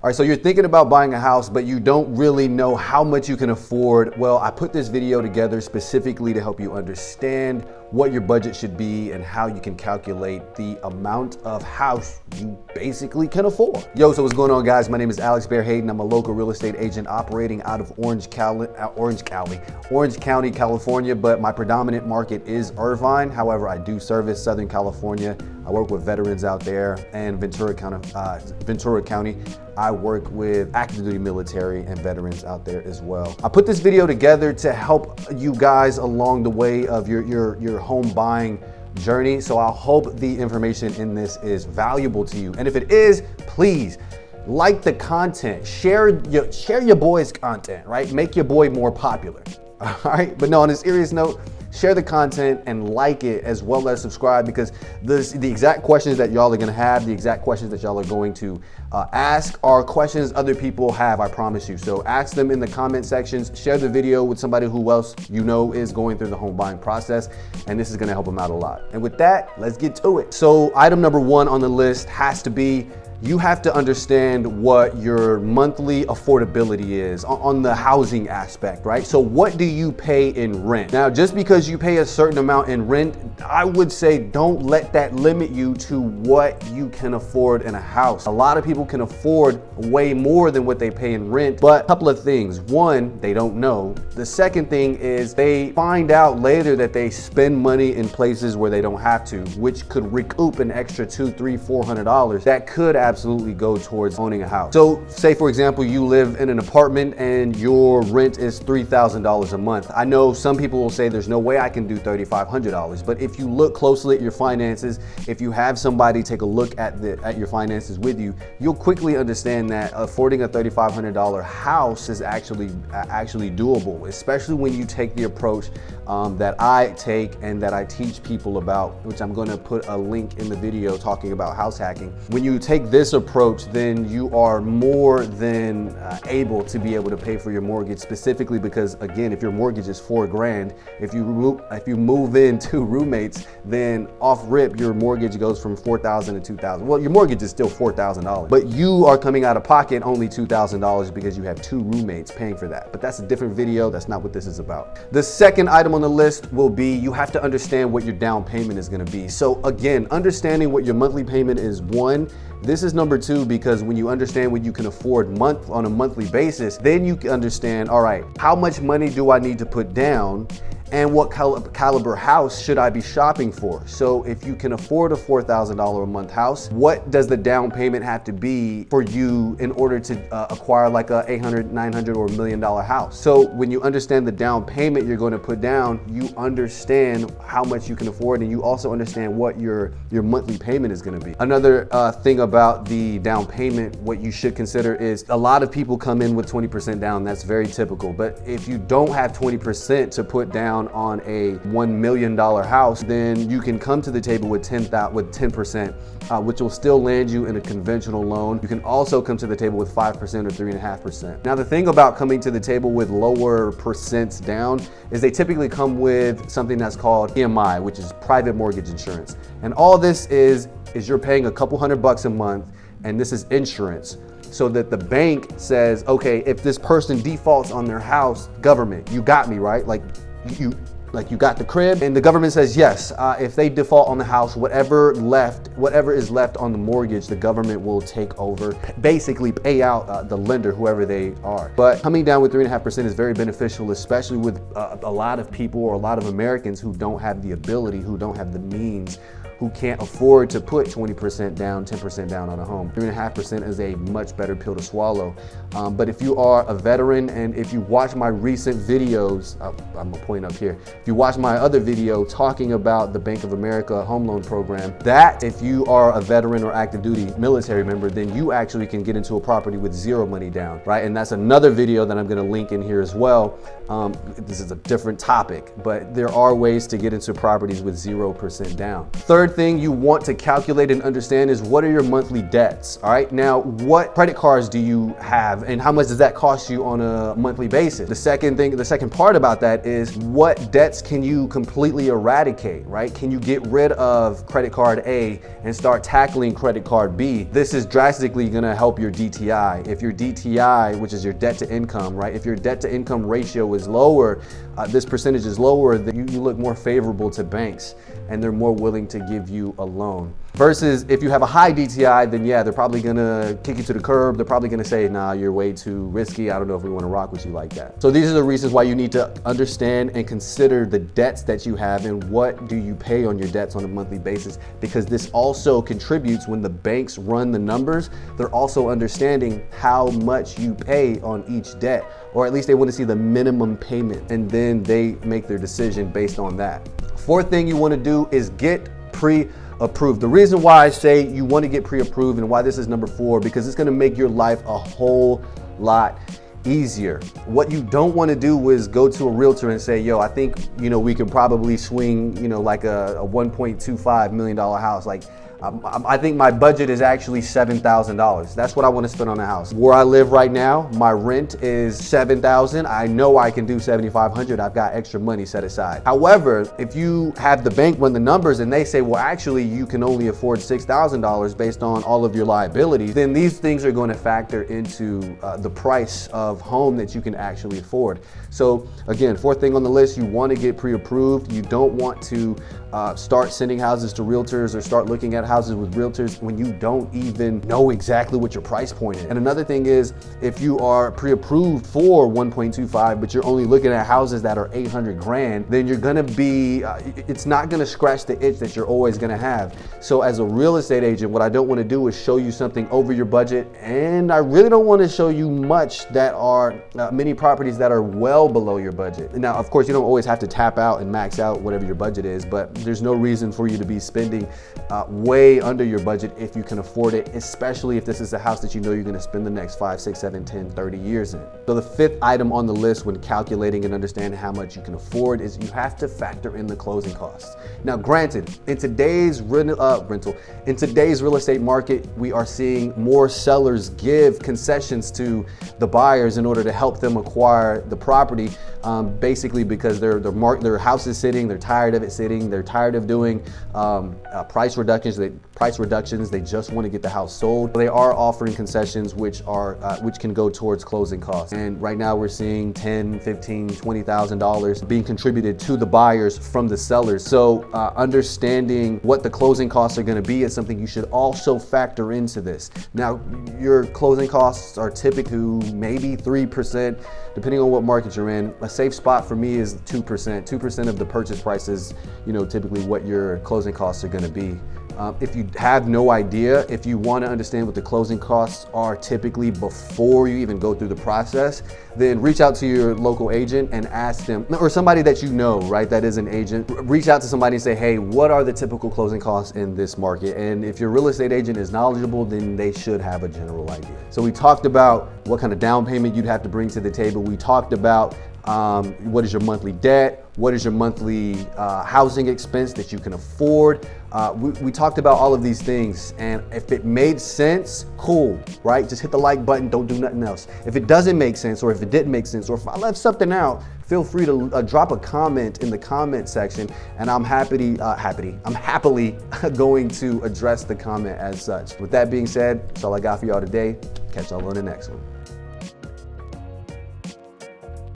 All right, so you're thinking about buying a house, but you don't really know how much you can afford. Well, I put this video together specifically to help you understand what your budget should be and how you can calculate the amount of house you basically can afford. Yo, so what's going on, guys? My name is Alex Bear Hayden. I'm a local real estate agent operating out of Orange County, California, but my predominant market is Irvine. However, I do service Southern California. I work with veterans out there, and Ventura County. I work with active duty military and veterans out there as well. I put this video together to help you guys along the way of your home buying journey. So I hope the information in this is valuable to you. And if it is, please like the content, share your boy's content, right? Make your boy more popular. All right. But no, on a serious note, share the content and like it, as well as subscribe, because the exact questions that y'all are gonna have, the exact questions that y'all are going to ask are questions other people have, I promise you. So ask them in the comment sections, share the video with somebody who else you know is going through the home buying process, and this is gonna help them out a lot. And with that, let's get to it. So item number one on the list has to be, you have to understand what your monthly affordability is on the housing aspect, right? So what do you pay in rent? Now, just because you pay a certain amount in rent, I would say don't let that limit you to what you can afford in a house. A lot of people can afford way more than what they pay in rent, but a couple of things. One, they don't know. The second thing is they find out later that they spend money in places where they don't have to, which could recoup an extra $200, $300, $400 that could absolutely go towards owning a house. So say, for example, you live in an apartment and your rent is $3,000 a month. I know some people will say there's no way I can do $3,500, but if you look closely at your finances, if you have somebody take a look at your finances with you, you'll quickly understand that affording a $3,500 house is actually doable, especially when you take the approach that I take and that I teach people about, which I'm going to put a link in the video talking about house hacking. When you take this approach, then you are more than able to be able to pay for your mortgage, specifically because, again, if your mortgage is $4,000, if you move in two roommates, then off rip your mortgage goes from $4,000 to $2,000. Well, your mortgage is still $4,000, but you are coming out of pocket only $2,000 because you have two roommates paying for that. But that's a different video. That's not what this is about. The second item on the list will be, you have to understand what your down payment is going to be. So again, understanding what your monthly payment is one. This is number two, because when you understand what you can afford on a monthly basis, then you can understand, all right, how much money do I need to put down? And what caliber house should I be shopping for? So if you can afford a $4,000 a month house, what does the down payment have to be for you in order to acquire like a $800, $900 or $1 million house? So when you understand the down payment you're going to put down, you understand how much you can afford, and you also understand what your monthly payment is going to be. Another thing about the down payment, what you should consider is, a lot of people come in with 20% down. That's very typical. But if you don't have 20% to put down on a $1 million house, then you can come to the table with 10%, which will still land you in a conventional loan. You can also come to the table with 5% or 3.5%. Now, the thing about coming to the table with lower percents down is they typically come with something that's called PMI, which is private mortgage insurance. And all this is you're paying a couple $100 a month, and this is insurance. So that the bank says, okay, if this person defaults on their house, government, you got me, right? Like you got the crib, and the government says, yes, if they default on the house, whatever is left on the mortgage, the government will take over, basically pay out the lender, whoever they are. But coming down with 3.5% is very beneficial, especially with a lot of people, or a lot of Americans who don't have the ability, who don't have the means, who can't afford to put 20% down, 10% down on a home. 3.5% is a much better pill to swallow. But if you are a veteran, and if you watch my recent videos, I'm gonna point up here. If you watch my other video talking about the Bank of America home loan program, that if you are a veteran or active duty military member, then you actually can get into a property with zero money down, right? And that's another video that I'm gonna link in here as well. This is a different topic, but there are ways to get into properties with 0% down. Third third thing you want to calculate and understand is what are your monthly debts, all right? Now, what credit cards do you have and how much does that cost you on a monthly basis? The second part about that is what debts can you completely eradicate, right? Can you get rid of credit card A and start tackling credit card B? This is drastically gonna help your DTI. If your DTI, which is your debt to income, right? If your debt to income ratio is lower, this percentage is lower, then you look more favorable to banks and they're more willing to give you a loan. Versus if you have a high DTI, then yeah, they're probably gonna kick you to the curb. They're probably gonna say, nah, you're way too risky. I don't know if we wanna rock with you like that. So these are the reasons why you need to understand and consider the debts that you have and what do you pay on your debts on a monthly basis, because this also contributes when the banks run the numbers. They're also understanding how much you pay on each debt, or at least they wanna see the minimum payment, and then they make their decision based on that. Fourth thing you wanna do is get pre-approved. The reason why I say you want to get pre-approved and why this is number 4, because it's going to make your life a whole lot easier. What you don't want to do is go to a realtor and say, yo, I think, we could probably swing, like a $1.25 million house. Like, I think my budget is actually $7,000. That's what I want to spend on a house. Where I live right now, my rent is $7,000. I know I can do $7,500. I've got extra money set aside. However, if you have the bank run the numbers and they say, well, actually, you can only afford $6,000 based on all of your liabilities, then these things are going to factor into the price of home that you can actually afford. So again, fourth thing on the list, you want to get pre-approved. You don't want to start sending houses to realtors or start looking at houses with realtors when you don't even know exactly what your price point is. And another thing is, if you are pre-approved for 1.25, but you're only looking at houses that are 800 grand, then you're gonna be, it's not gonna scratch the itch that you're always gonna have. So as a real estate agent, what I don't wanna do is show you something over your budget, and I really don't wanna show you much that are, many properties that are well below your budget. Now, of course, you don't always have to tap out and max out whatever your budget is, but there's no reason for you to be spending way under your budget if you can afford it, especially if this is a house that you know you're gonna spend the next 5, 6, 7, 10, 30 years in. So the fifth item on the list when calculating and understanding how much you can afford is you have to factor in the closing costs. Now, granted, in today's in today's real estate market, we are seeing more sellers give concessions to the buyers in order to help them acquire the property, basically because their house is sitting, they're tired of it sitting, they're tired of doing price reductions. They just want to get the house sold. They are offering concessions which can go towards closing costs. And right now we're seeing $10,000, $15,000, $20,000 being contributed to the buyers from the sellers. So understanding what the closing costs are going to be is something you should also factor into this. Now, your closing costs are typically maybe 3%, depending on what market you're in. A safe spot for me is 2%. 2% of the purchase price is, typically what your closing costs are going to be. If you have no idea, if you want to understand what the closing costs are typically before you even go through the process, then reach out to your local agent and ask them, or somebody that you know, right, that is an agent. Reach out to somebody and say, hey, what are the typical closing costs in this market? And if your real estate agent is knowledgeable, then they should have a general idea. So we talked about what kind of down payment you'd have to bring to the table. We talked about what is your monthly debt? What is your monthly housing expense that you can afford? We talked about all of these things, and if it made sense, cool, right? Just hit the like button, don't do nothing else. If it doesn't make sense, or if it didn't make sense, or if I left something out, feel free to drop a comment in the comment section, and I'm happily going to address the comment as such. With that being said, that's all I got for y'all today. Catch y'all on the next one.